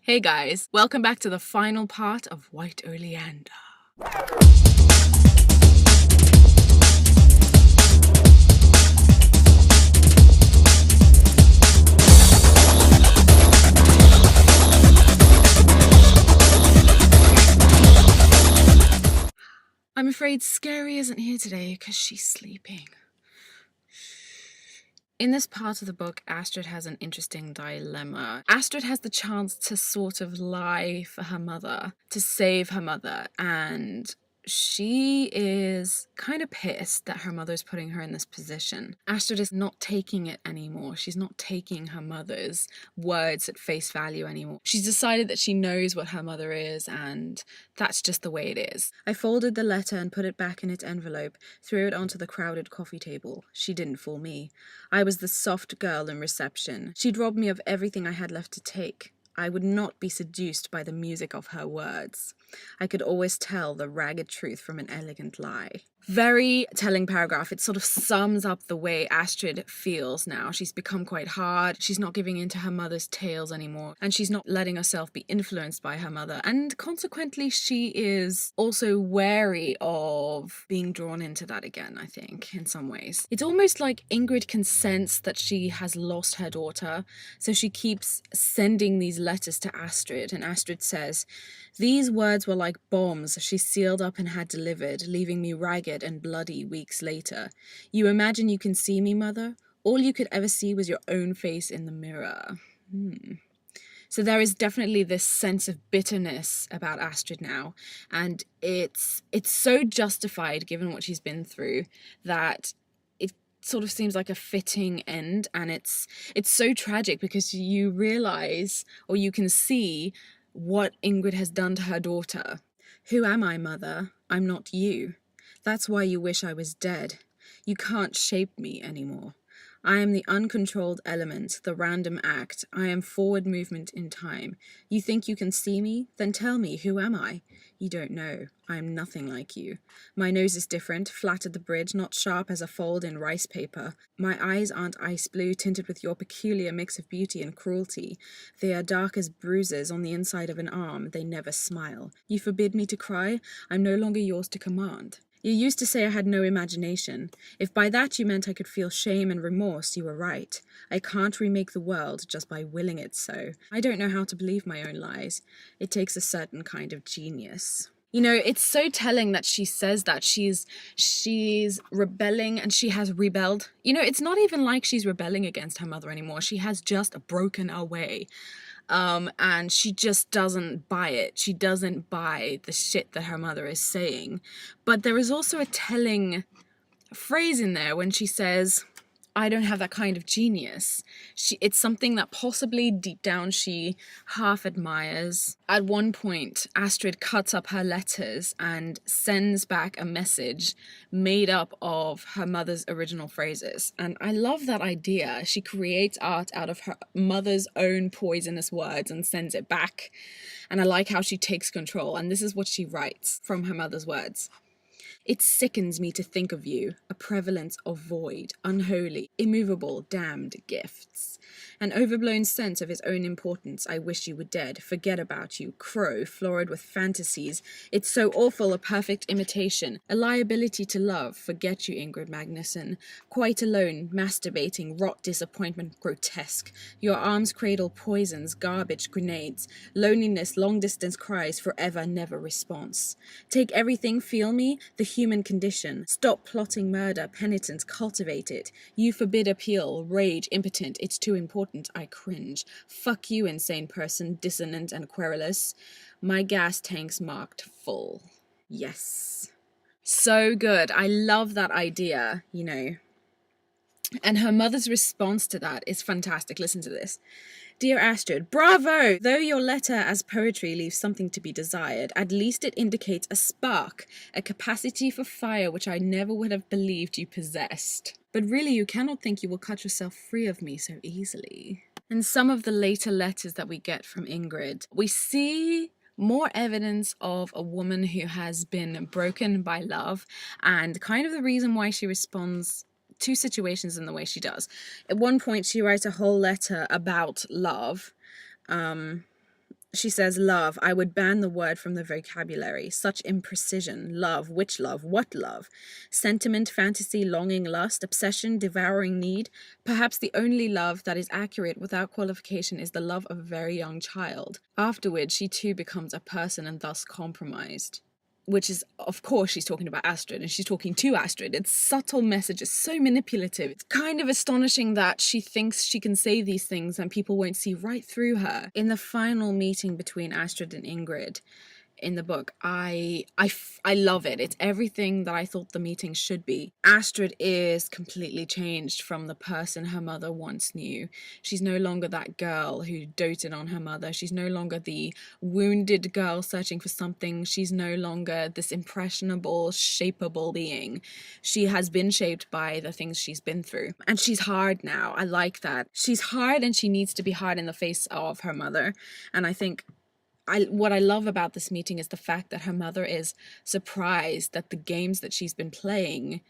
Hey guys, welcome back to the final part of White Oleander. I'm afraid Scary isn't here today because she's sleeping. In this part of the book, Astrid has an interesting dilemma. Astrid has the chance to sort of lie for her mother, to save her mother, and she is kind of pissed that her mother's putting her in this position. Astrid is not taking it anymore. She's not taking her mother's words at face value anymore. She's decided that she knows what her mother is, and that's just the way it is. I folded the letter and put it back in its envelope, threw it onto the crowded coffee table. She didn't fool me. I was the soft girl in reception. She'd robbed me of everything I had left to take. I would not be seduced by the music of her words. I could always tell the ragged truth from an elegant lie. Very telling paragraph. It sort of sums up the way Astrid feels now. She's become quite hard. She's not giving in to her mother's tales anymore. And she's not letting herself be influenced by her mother. And consequently, she is also wary of being drawn into that again, I think, in some ways. It's almost like Ingrid can sense that she has lost her daughter. So she keeps sending these letters to Astrid. And Astrid says, "These words were like bombs she sealed up and had delivered, leaving me ragged and bloody weeks later. You imagine you can see me, mother? All you could ever see was your own face in the mirror." So there is definitely this sense of bitterness about Astrid now, and it's so justified given what she's been through that it sort of seems like a fitting end. And it's so tragic because you realize, or you can see, what Ingrid has done to her daughter. "Who am I, mother? I'm not you. That's why you wish I was dead. You can't shape me anymore. I am the uncontrolled element, the random act. I am forward movement in time. You think you can see me? Then tell me, who am I? You don't know. I am nothing like you. My nose is different, flat at the bridge, not sharp as a fold in rice paper. My eyes aren't ice blue, tinted with your peculiar mix of beauty and cruelty. They are dark as bruises on the inside of an arm. They never smile. You forbid me to cry? I'm no longer yours to command. You used to say I had no imagination. If by that you meant I could feel shame and remorse, you were right. I can't remake the world just by willing it so. I don't know how to believe my own lies. It takes a certain kind of genius." You know, it's so telling that she says that she's rebelling, and she has rebelled. You know, it's not even like she's rebelling against her mother anymore. She has just broken away. And she just doesn't buy it. She doesn't buy the shit that her mother is saying. But there is also a telling phrase in there when she says, "I don't have that kind of genius." It's something that possibly deep down she half admires. At one point, Astrid cuts up her letters and sends back a message made up of her mother's original phrases. And I love that idea. She creates art out of her mother's own poisonous words and sends it back. And I like how she takes control. And this is what she writes from her mother's words. "It sickens me to think of you, a prevalence of void, unholy, immovable, damned gifts. An overblown sense of his own importance. I wish you were dead, forget about you, crow, florid with fantasies. It's so awful, a perfect imitation. A liability to love, forget you, Ingrid Magnusson. Quite alone, masturbating, rot disappointment, grotesque. Your arms cradle poisons, garbage, grenades. Loneliness, long-distance cries, forever, never response. Take everything, feel me, the human condition. Stop plotting murder, penitence, cultivate it. You forbid appeal, rage, impotent, it's too important, I cringe. Fuck you, insane person, dissonant and querulous. My gas tank's marked full." Yes. So good. I love that idea, you know. And her mother's response to that is fantastic. Listen to this. "Dear Astrid, bravo! Though your letter as poetry leaves something to be desired, at least it indicates a spark, a capacity for fire which I never would have believed you possessed. But really you cannot think you will cut yourself free of me so easily." In some of the later letters that we get from Ingrid, we see more evidence of a woman who has been broken by love, and kind of the reason why she responds to situations in the way she does. At one point, she writes a whole letter about love, She says, love, I would ban the word from the vocabulary. Such imprecision. Love, which love, what love? Sentiment, fantasy, longing, lust, obsession, devouring need. Perhaps the only love that is accurate without qualification is the love of a very young child. Afterwards, she too becomes a person and thus compromised. Which is, of course, she's talking about Astrid, and she's talking to Astrid. It's subtle messages, so manipulative. It's kind of astonishing that she thinks she can say these things and people won't see right through her. In the final meeting between Astrid and Ingrid in the book, I love it. It's everything that I thought the meeting should be. Astrid is completely changed from the person her mother once knew. She's no longer that girl who doted on her mother. She's no longer the wounded girl searching for something. She's no longer this impressionable, shapeable being. She has been shaped by the things she's been through. And she's hard now. I like that. She's hard, and she needs to be hard in the face of her mother. And I think what I love about this meeting is the fact that her mother is surprised that the games that she's been playing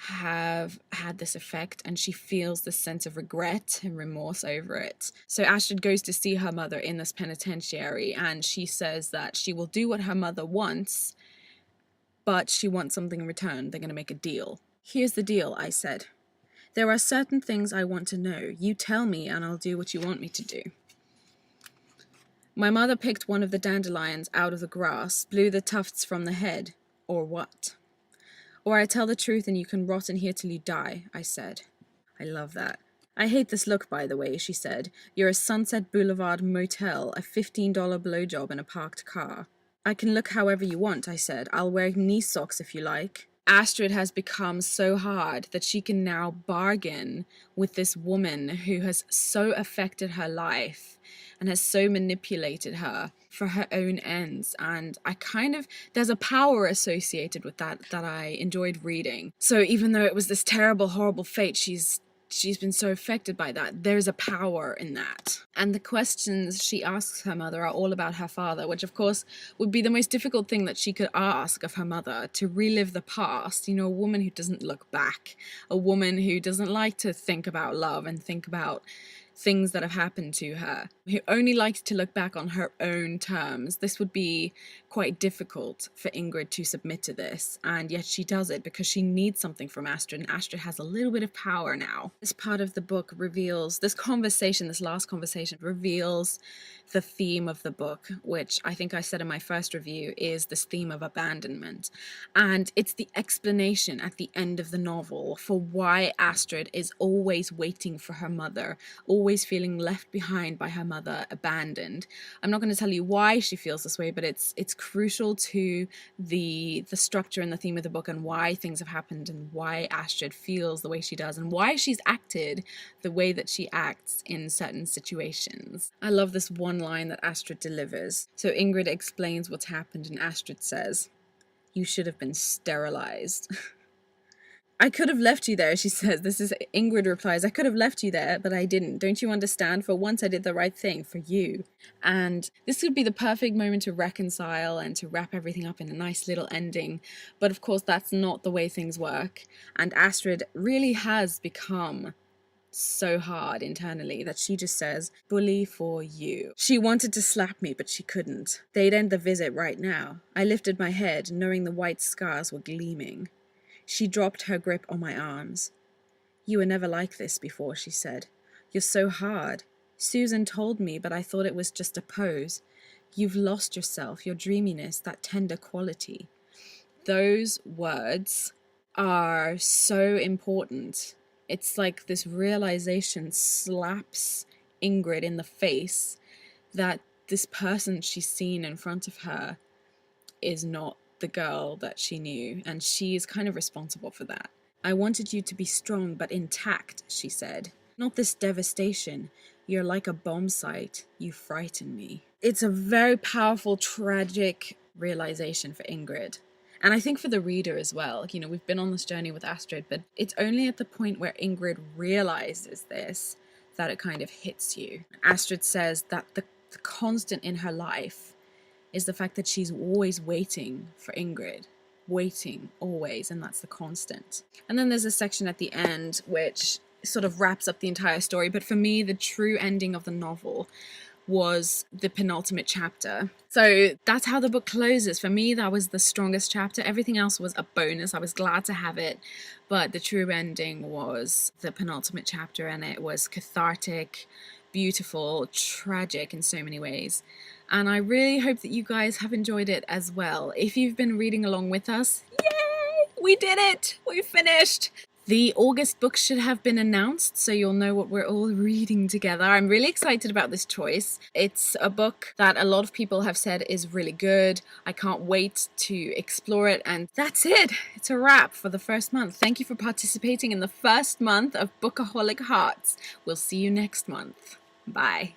have had this effect, and she feels this sense of regret and remorse over it. So Astrid goes to see her mother in this penitentiary, and she says that she will do what her mother wants, but she wants something in return. They're going to make a deal. Here's the deal, I said. There are certain things I want to know. You tell me and I'll do what you want me to do. My mother picked one of the dandelions out of the grass, blew the tufts from the head, or what? Or I tell the truth and you can rot in here till you die, I said. I love that. I hate this look, by the way, she said. You're a Sunset Boulevard motel, a $15 blowjob in a parked car. I can look however you want, I said. I'll wear knee socks if you like. Astrid has become so hard that she can now bargain with this woman who has so affected her life and has so manipulated her for her own ends. And there's a power associated with that I enjoyed reading. So even though it was this terrible, horrible fate, she's been so affected by that. There's a power in that. And the questions she asks her mother are all about her father, which of course would be the most difficult thing that she could ask of her mother, to relive the past. You know, a woman who doesn't look back, a woman who doesn't like to think about love and think about things that have happened to her, who only likes to look back on her own terms. This would be quite difficult for Ingrid to submit to this, and yet she does it because she needs something from Astrid, and Astrid has a little bit of power now. This part of the book reveals, this last conversation reveals the theme of the book, which I think I said in my first review is this theme of abandonment. And it's the explanation at the end of the novel for why Astrid is always waiting for her mother, always feeling left behind by her mother, abandoned. I'm not going to tell you why she feels this way, but it's crucial to the structure and the theme of the book, and why things have happened, and why Astrid feels the way she does, and why she's acted the way that she acts in certain situations. I love this one line that Astrid delivers. So Ingrid explains what's happened, and Astrid says, "You should have been sterilized." I could have left you there, she says. Ingrid replies, I could have left you there, but I didn't. Don't you understand? For once I did the right thing for you. And this would be the perfect moment to reconcile and to wrap everything up in a nice little ending. But of course, that's not the way things work. And Astrid really has become so hard internally that she just says, bully for you. She wanted to slap me, but she couldn't. They'd end the visit right now. I lifted my head, knowing the white scars were gleaming. She dropped her grip on my arms. You were never like this before, she said. You're so hard. Susan told me, but I thought it was just a pose. You've lost yourself, your dreaminess, that tender quality. Those words are so important. It's like this realization slaps Ingrid in the face that this person she's seen in front of her is not the girl that she knew, and she is kind of responsible for that. I wanted you to be strong but intact, she said. Not this devastation. You're like a bomb site. You frighten me. It's a very powerful, tragic realization for Ingrid. And I think for the reader as well. You know, we've been on this journey with Astrid, but it's only at the point where Ingrid realizes this that it kind of hits you. Astrid says that the constant in her life is the fact that she's always waiting for Ingrid. Waiting, always, and that's the constant. And then there's a section at the end which sort of wraps up the entire story, but for me, the true ending of the novel was the penultimate chapter. So that's how the book closes. For me, that was the strongest chapter. Everything else was a bonus. I was glad to have it. But the true ending was the penultimate chapter, and it was cathartic, beautiful, tragic in so many ways. And I really hope that you guys have enjoyed it as well. If you've been reading along with us, yay! We did it! We finished! The August books should have been announced, so you'll know what we're all reading together. I'm really excited about this choice. It's a book that a lot of people have said is really good. I can't wait to explore it, and that's it. It's a wrap for the first month. Thank you for participating in the first month of Bookaholic Hartz. We'll see you next month. Bye.